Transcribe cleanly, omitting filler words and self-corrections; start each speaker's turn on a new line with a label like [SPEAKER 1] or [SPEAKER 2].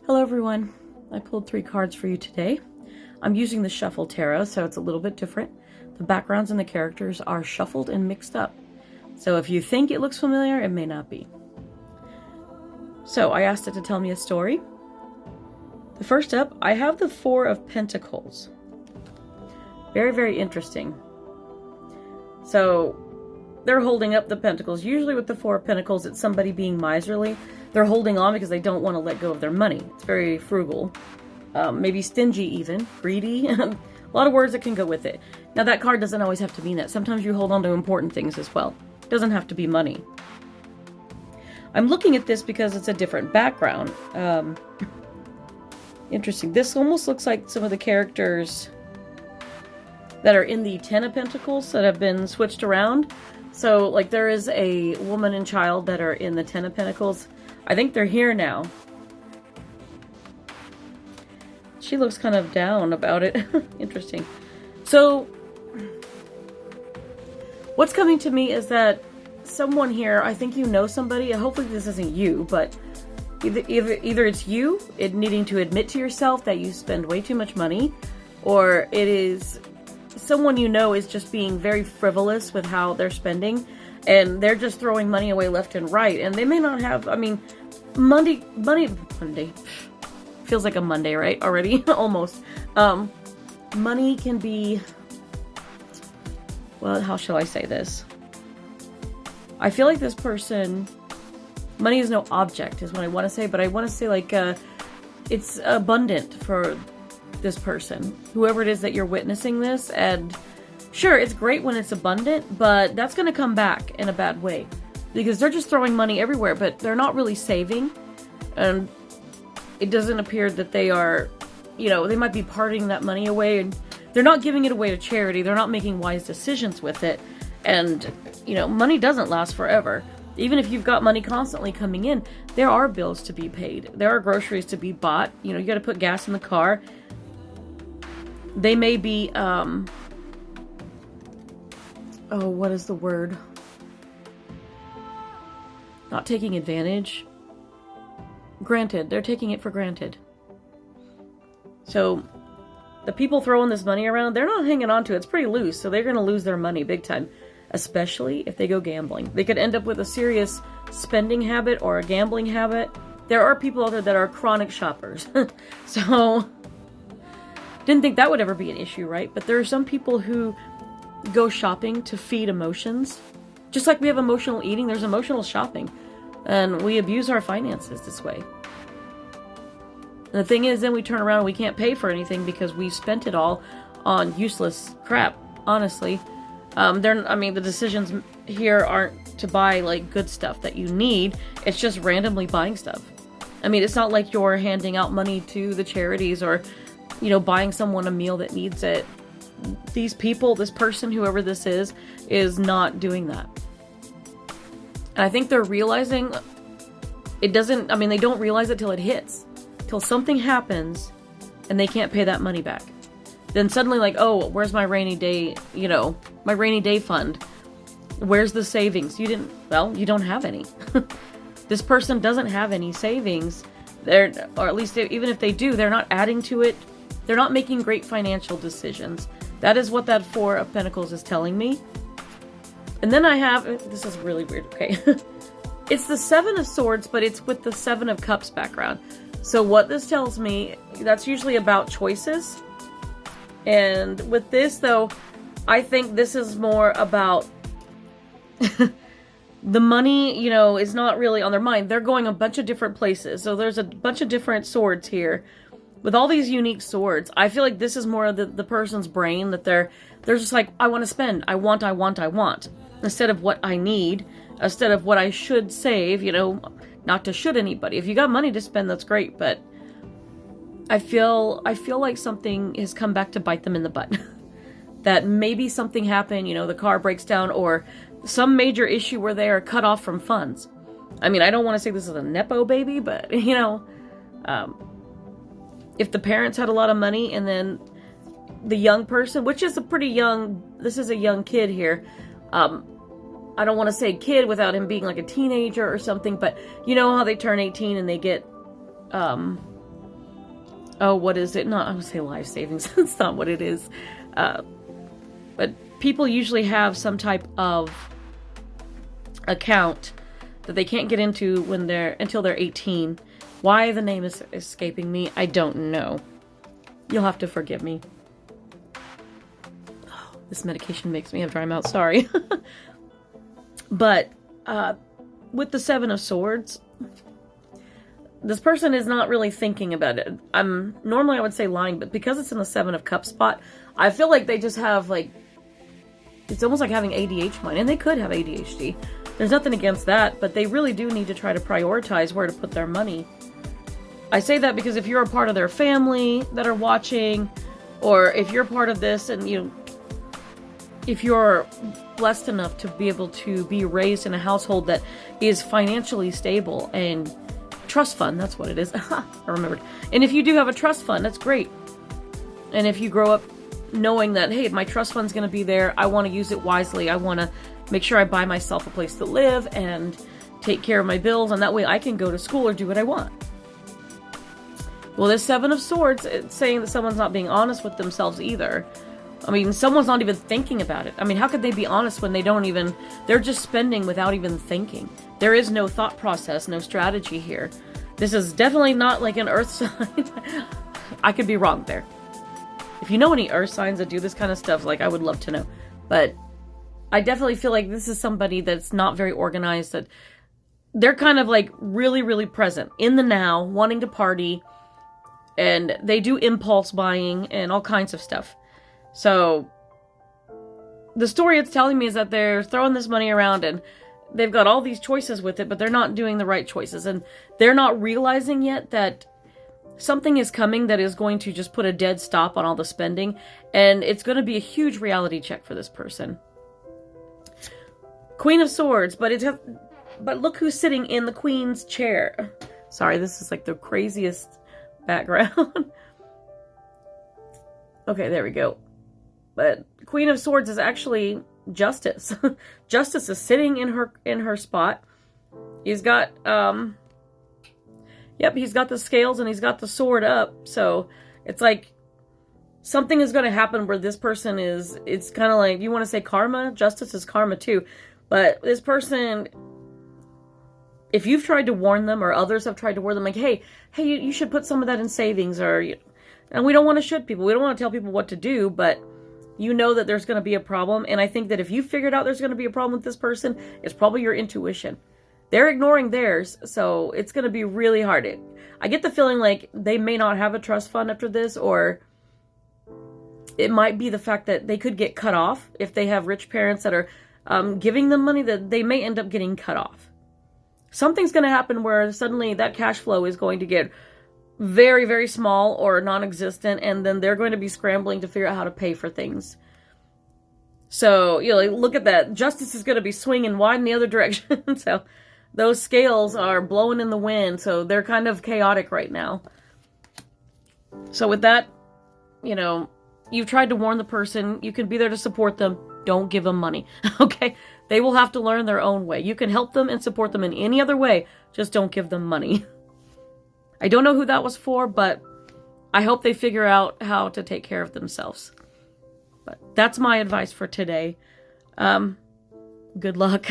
[SPEAKER 1] Hello everyone, I pulled 3 cards for you today. I'm using the Shuffle Tarot, so it's a little bit different. The backgrounds and the characters are shuffled and mixed up. So if you think it looks familiar, it may not be. So I asked it to tell me a story. The first up, I have the 4 of Pentacles. Very, very interesting. So they're holding up the Pentacles. Usually with the 4 of Pentacles, it's somebody being miserly. They're holding on because they don't want to let go of their money. It's very frugal. Maybe stingy even. Greedy. A lot of words that can go with it. Now that card doesn't always have to mean that. Sometimes you hold on to important things as well. It doesn't have to be money. I'm looking at this because it's a different background. Interesting. This almost looks like some of the characters that are in the 10 of Pentacles that have been switched around. So, like, there is a woman and child that are in the 10 of Pentacles. I think they're here now. She looks kind of down about it. Interesting. So, what's coming to me is that someone here, I think you know somebody, hopefully this isn't you, but either it's you, needing to admit to yourself that you spend way too much money, or it is someone you know is just being very frivolous with how they're spending, and they're just throwing money away left and right, and they may not have, I mean, Monday, feels like a Monday, right, already, almost, money can be, well, how shall I say this? I feel like this person, money is no object, is what I want to say, but I want to say, like, it's abundant for this person, whoever it is that you're witnessing this, and sure, it's great when it's abundant, but that's going to come back in a bad way, because they're just throwing money everywhere, but they're not really saving, and it doesn't appear that they are, you know, they might be parting that money away, and they're not giving it away to charity, they're not making wise decisions with it, and, you know, money doesn't last forever. Even if you've got money constantly coming in, there are bills to be paid, there are groceries to be bought, you know, you got to put gas in the car. They may be, oh, what is the word? Not taking advantage. Granted, they're taking it for granted. So, the people throwing this money around, they're not hanging on to it. It's pretty loose, so they're going to lose their money big time. Especially if they go gambling. They could end up with a serious spending habit or a gambling habit. There are people out there that are chronic shoppers. So, didn't think that would ever be an issue, right? But there are some people who go shopping to feed emotions. Just like we have emotional eating, there's emotional shopping. And we abuse our finances this way. And the thing is, then we turn around and we can't pay for anything because we spent it all on useless crap, honestly. The decisions here aren't to buy, like, good stuff that you need. It's just randomly buying stuff. I mean, it's not like you're handing out money to the charities or, you know, buying someone a meal that needs it. These people, this person, whoever this is not doing that. And I think they're realizing it doesn't, I mean, they don't realize it till it hits. Till something happens and they can't pay that money back. Then suddenly, like, oh, where's my rainy day, you know, my rainy day fund? Where's the savings? You don't have any. This person doesn't have any savings. Or at least even if they do, they're not adding to it. They're not making great financial decisions. That is what that 4 of Pentacles is telling me. And then I have, this is really weird, okay. It's the 7 of Swords, but it's with the 7 of Cups background. So what this tells me, that's usually about choices. And with this, though, I think this is more about the money, you know, is not really on their mind. They're going a bunch of different places. So there's a bunch of different swords here. With all these unique swords, I feel like this is more of the person's brain, that they're just like, I want to spend, I want, instead of what I need, instead of what I should save, you know, not to should anybody. If you got money to spend, that's great, but I feel like something has come back to bite them in the butt. That maybe something happened, you know, the car breaks down, or some major issue where they are cut off from funds. I mean, I don't want to say this is a Nepo baby, but, you know, if the parents had a lot of money and then the young person, which is a pretty young, this is a young kid here. I don't want to say kid without him being like a teenager or something, but you know how they turn 18 and they get Oh, what is it? Not, I would say life savings. That's not what it is. But people usually have some type of account that they can't get into until they're 18. Why the name is escaping me, I don't know. You'll have to forgive me. Oh, this medication makes me have dry mouth. Sorry. But with the Seven of Swords, this person is not really thinking about it. Normally I would say lying, but because it's in the Seven of Cups spot, I feel like they just have like, it's almost like having ADHD mind, and they could have ADHD. There's nothing against that, but they really do need to try to prioritize where to put their money. I say that because if you're a part of their family that are watching, or if you're part of this and if you're blessed enough to be able to be raised in a household that is financially stable and trust fund, that's what it is. I remembered. And if you do have a trust fund, that's great. And if you grow up knowing that, hey, my trust fund's going to be there, I want to use it wisely, I want to make sure I buy myself a place to live and take care of my bills, and that way I can go to school or do what I want. Well, this Seven of Swords, it's saying that someone's not being honest with themselves either. I mean, someone's not even thinking about it. I mean, how could they be honest when they're just spending without even thinking? There is no thought process, no strategy here. This is definitely not like an earth sign. I could be wrong there. If you know any earth signs that do this kind of stuff, like, I would love to know. But I definitely feel like this is somebody that's not very organized, that they're kind of like really, really present in the now, wanting to party, and they do impulse buying and all kinds of stuff. So the story it's telling me is that they're throwing this money around and they've got all these choices with it, but they're not doing the right choices. And they're not realizing yet that something is coming that is going to just put a dead stop on all the spending. And it's going to be a huge reality check for this person. Queen of Swords, but look who's sitting in the Queen's chair. Sorry, this is like the craziest background. Okay, there we go. But Queen of Swords is actually Justice. Justice is sitting in her spot. He's got he's got the scales and he's got the sword up. So it's like something is going to happen where this person it's kind of like, you want to say karma? Justice is karma too. But this person, if you've tried to warn them or others have tried to warn them, like, hey, you should put some of that in savings, and we don't want to should people. We don't want to tell people what to do, but you know that there's going to be a problem. And I think that if you figured out there's going to be a problem with this person, it's probably your intuition. They're ignoring theirs, so it's going to be really hard. I get the feeling like they may not have a trust fund after this, or it might be the fact that they could get cut off if they have rich parents that are giving them money, that they may end up getting cut off. Something's going to happen where suddenly that cash flow is going to get very, very small or non-existent, and then they're going to be scrambling to figure out how to pay for things. So, look at that. Justice is going to be swinging wide in the other direction. So those scales are blowing in the wind, so they're kind of chaotic right now. So with that, you've tried to warn the person. You can be there to support them. Don't give them money, okay? They will have to learn their own way. You can help them and support them in any other way. Just don't give them money. I don't know who that was for, but I hope they figure out how to take care of themselves. But that's my advice for today. Good luck.